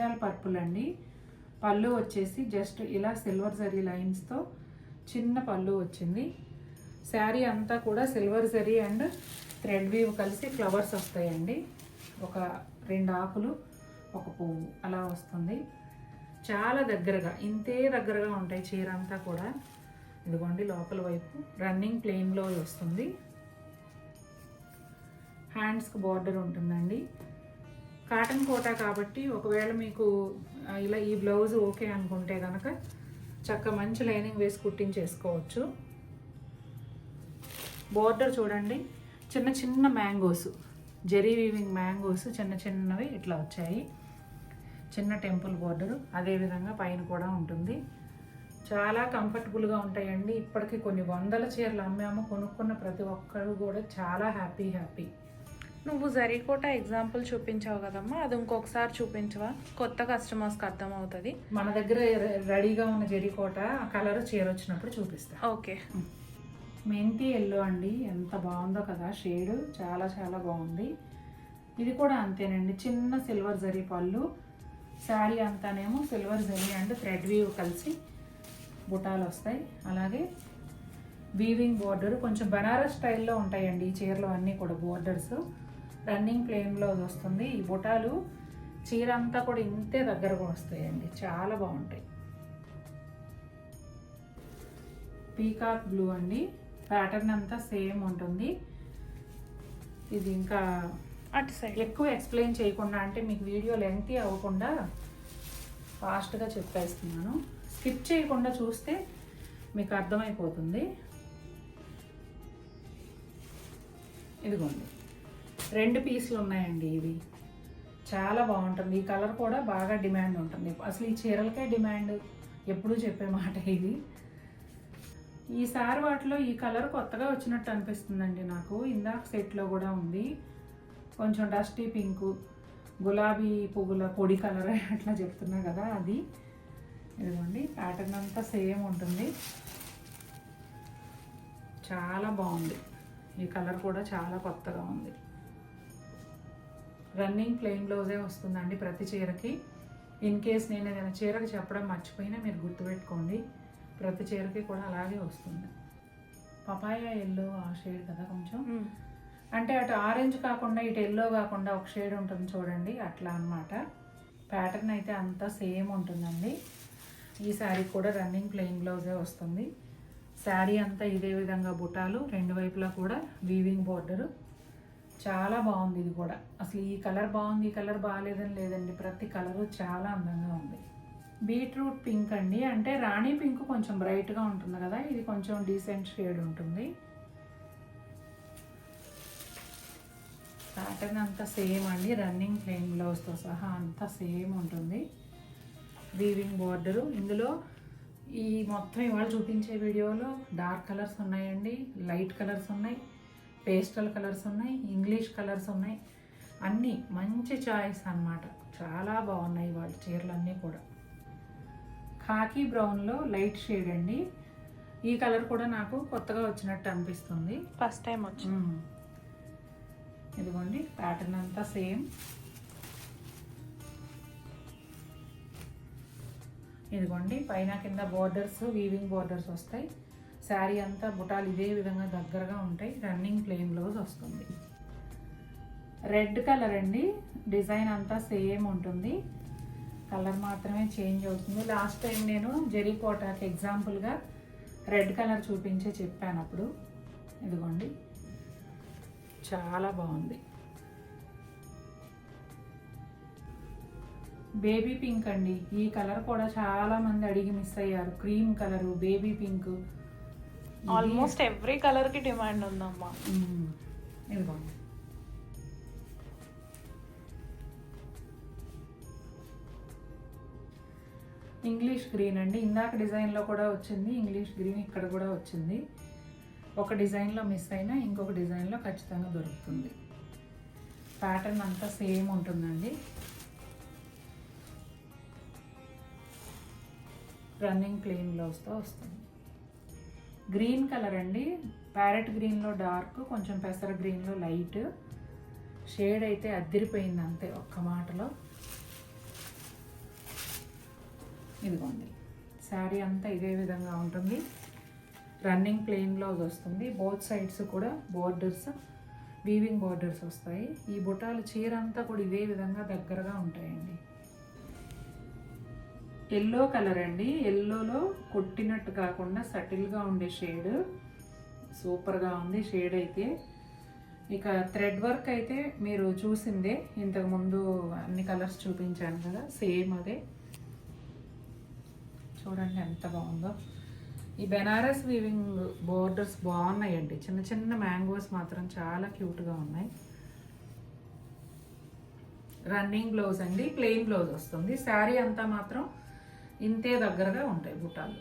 Brinjal purple అండి. పళ్ళు వచ్చేసి జస్ట్ ఇలా సిల్వర్ జరీ లైన్స్తో చిన్న పళ్ళు వచ్చింది. శారీ అంతా కూడా silver zari and thread weave కలిసి ఫ్లవర్స్ వస్తాయండి. ఒక 2 ఆకులు, ఒక పువ్వు అలా వస్తుంది. చాలా దగ్గరగా, ఇంతే దగ్గరగా ఉంటాయి చీర అంతా కూడా. ఇదిగోండి లోపల వైపు రన్నింగ్ ప్లెయిన్లో వస్తుంది. హ్యాండ్స్కి బార్డర్ ఉంటుందండి. కాటన్ కోటా కాబట్టి ఒకవేళ మీకు ఇలా ఈ బ్లౌజ్ ఓకే అనుకుంటే కనుక చక్క మంచి లైనింగ్ వేసి కుట్టించేసుకోవచ్చు. బార్డర్ చూడండి, చిన్న చిన్న మ్యాంగోస్, జెరీ వీవింగ్ మ్యాంగోస్ చిన్న చిన్నవి ఇట్లా వచ్చాయి. చిన్న టెంపుల్ బార్డరు, అదేవిధంగా పైన కూడా ఉంటుంది. చాలా కంఫర్టబుల్గా ఉంటాయండి. ఇప్పటికీ కొన్ని వందల చీరలు అమ్మాము. కొనుక్కున్న ప్రతి ఒక్కరు కూడా చాలా హ్యాపీ. నువ్వు జరీకోట ఎగ్జాంపుల్ చూపించావు కదమ్మా, అది ఇంకొకసారి చూపించవా? కొత్త కస్టమర్స్కి అర్థమవుతుంది. మన దగ్గర రెడీగా ఉన్న జరీకోట కలర్ చీర వచ్చినప్పుడు చూపిస్తా. ఓకే. మెంతి ఎల్లో అండి, ఎంత బాగుందో కదా షేడ్, చాలా చాలా బాగుంది. ఇది కూడా అంతేనండి, చిన్న సిల్వర్ జరీ పళ్ళు. శారీ అంతానేమో silver zari and thread weave కలిసి బుటాలు వస్తాయి. అలాగే వీవింగ్ బోర్డర్ కొంచెం బనారస్ స్టైల్లో ఉంటాయండి ఈ చీరలు అన్నీ కూడా. బోర్డర్స్ రన్నింగ్ ప్లెయిన్లో వస్తుంది. ఈ బుటాలు చీర అంతా కూడా ఇంతే దగ్గరగా వస్తాయండి, చాలా బాగుంటాయి. పీకాక్ బ్లూ అండి, ప్యాటర్న్ అంతా సేమ్ ఉంటుంది. ఇది ఇంకా అటు సైడ్ ఎక్కువ ఎక్స్ప్లెయిన్ చేయకుండా, అంటే మీకు వీడియో లెంగ్తీ అవ్వకుండా ఫాస్ట్గా చెప్పేస్తున్నాను. స్కిప్ చేయకుండా చూస్తే మీకు అర్థమైపోతుంది. ఇదిగోండి 2 పీసులు ఉన్నాయండి. ఇవి చాలా బాగుంటుంది. ఈ కలర్ కూడా బాగా డిమాండ్ ఉంటుంది. అసలు ఈ చీరలకే డిమాండ్, ఎప్పుడూ చెప్పే మాట ఇది. ఈసారి వాటిలో ఈ కలర్ కొత్తగా వచ్చినట్టు అనిపిస్తుందండి నాకు. ఇందాక సెట్లో కూడా ఉంది. కొంచెం డస్టీ పింకు, గులాబీ పువ్వుల పొడి కలర్ అట్లా చెప్తున్నా కదా, అది. ఇదిగోండి ప్యాటర్న్ అంతా సేమ్ ఉంటుంది. చాలా బాగుంది. ఈ కలర్ కూడా చాలా కొత్తగా ఉంది. రన్నింగ్ ప్లెయిన్ బ్లౌజే వస్తుందండి ప్రతి చీరకి. ఇన్ కేస్ నేను ఏదైనా చీరకి చెప్పడం మర్చిపోయినా మీరు గుర్తుపెట్టుకోండి, ప్రతి చీరకి కూడా అలాగే వస్తుంది. పపాయా ఎల్లో ఆ షేడ్ కదా కొంచెం, అంటే అటు ఆరెంజ్ కాకుండా ఇటు ఎల్లో కాకుండా ఒక షేడ్ ఉంటుంది చూడండి, అట్లా అన్నమాట. ప్యాటర్న్ అయితే అంతా సేమ్ ఉంటుందండి. ఈ శారీ కూడా రన్నింగ్ ప్లెయిన్ బ్లౌజే వస్తుంది. శారీ అంతా ఇదే విధంగా బుటాలు, 2 వైపులా కూడా వీవింగ్ బోర్డరు. చాలా బాగుంది ఇది కూడా. అసలు ఈ కలర్ బాగుంది, ఈ కలర్ బాగాలేదని లేదండి, ప్రతి కలరు చాలా అందంగా ఉంది. బీట్రూట్ పింక్ అండి, అంటే రాణి పింక్ కొంచెం బ్రైట్గా ఉంటుంది కదా, ఇది కొంచెం డీసెంట్ షేడ్ ఉంటుంది. ప్యాటర్న్ అంతా సేమ్ అండి, రన్నింగ్ ప్లెయిన్ బ్లౌజ్తో సహా అంతా సేమ్ ఉంటుంది. Weaving border. ఇందులో ఈ మొత్తం ఇవాళ చూపించే వీడియోలో డార్క్ కలర్స్ ఉన్నాయండి, లైట్ కలర్స్ ఉన్నాయి, పేస్టల్ కలర్స్ ఉన్నాయి, ఇంగ్లీష్ కలర్స్ ఉన్నాయి. అన్నీ మంచి చాయిస్ అన్నమాట. చాలా బాగున్నాయి వాళ్ళ చీరలన్నీ కూడా. ఖాకీ బ్రౌన్లో లైట్ షేడ్ అండి. ఈ కలర్ కూడా నాకు కొత్తగా వచ్చినట్టు అనిపిస్తుంది, ఫస్ట్ టైం వచ్చింది. ఇదిగోండి ప్యాటర్న్ అంతా సేమ్. ఇదిగోండి పైన కింద బోర్డర్స్, వీవింగ్ బోర్డర్స్ వస్తాయి. శారీ అంతా బుటాలు ఇదే విధంగా దగ్గరగా ఉంటాయి. రన్నింగ్ ప్లెయిన్ బ్లౌజ్ వస్తుంది. రెడ్ కలర్ అండి, డిజైన్ అంతా సేమ్ ఉంటుంది, కలర్ మాత్రమే చేంజ్ అవుతుంది. లాస్ట్ టైం నేను జరీకోటాకి ఎగ్జాంపుల్గా రెడ్ కలర్ చూపించే చెప్పాను అప్పుడు. ఇదిగోండి చాలా బాగుంది. బేబీ పింక్ అండి, ఈ కలర్ కూడా చాలా మంది అడిగి మిస్ అయ్యారు. Cream colour, baby pink, almost every కలర్కి డిమాండ్ ఉందమ్మా. ఇదిగోండి ఇంగ్లీష్ గ్రీన్ అండి, ఇందాక డిజైన్లో కూడా వచ్చింది ఇంగ్లీష్ గ్రీన్, ఇక్కడ కూడా వచ్చింది. ఒక డిజైన్లో మిస్ అయినా ఇంకొక డిజైన్లో ఖచ్చితంగా దొరుకుతుంది. ప్యాటర్న్ అంతా సేమ్ ఉంటుందండి. రన్నింగ్ ప్లెయిన్ బ్లౌజ్తో వస్తుంది. గ్రీన్ కలర్ అండి, ప్యారెట్ గ్రీన్లో డార్క్, కొంచెం పెసర గ్రీన్లో లైట్. షేడ్ అయితే అద్దిరిపోయింది అంతే ఒక్క మాటలో. ఇదిగోండి శారీ అంతా ఇదే విధంగా ఉంటుంది. రన్నింగ్ ప్లెయిన్ బ్లౌజ్ వస్తుంది. బోత్ సైడ్స్ కూడా బోర్డర్స్, వీవింగ్ బోర్డర్స్ వస్తాయి. ఈ బుటాలు చీర అంతా కూడా ఇదే విధంగా దగ్గరగా ఉంటాయండి. ఎల్లో కలర్ అండి. ఎల్లోలో కొట్టినట్టు కాకుండా సటిల్గా ఉండే షేడ్, సూపర్గా ఉంది షేడ్ అయితే. ఇక థ్రెడ్ వర్క్ అయితే మీరు చూసిందే, ఇంతకుముందు అన్ని కలర్స్ చూపించాను కదా, సేమ్ అదే. చూడండి ఎంత బాగుందో. ఈ బెనారస్ వీవింగ్ బోర్డర్స్ బాగున్నాయండి. చిన్న చిన్న మ్యాంగోస్ మాత్రం చాలా క్యూట్గా ఉన్నాయి. రన్నింగ్ బ్లౌజ్ అండి, ప్లెయిన్ బ్లౌజ్ వస్తుంది. శారీ అంతా మాత్రం ఇంతే దగ్గరగా ఉంటాయి బుటాలు.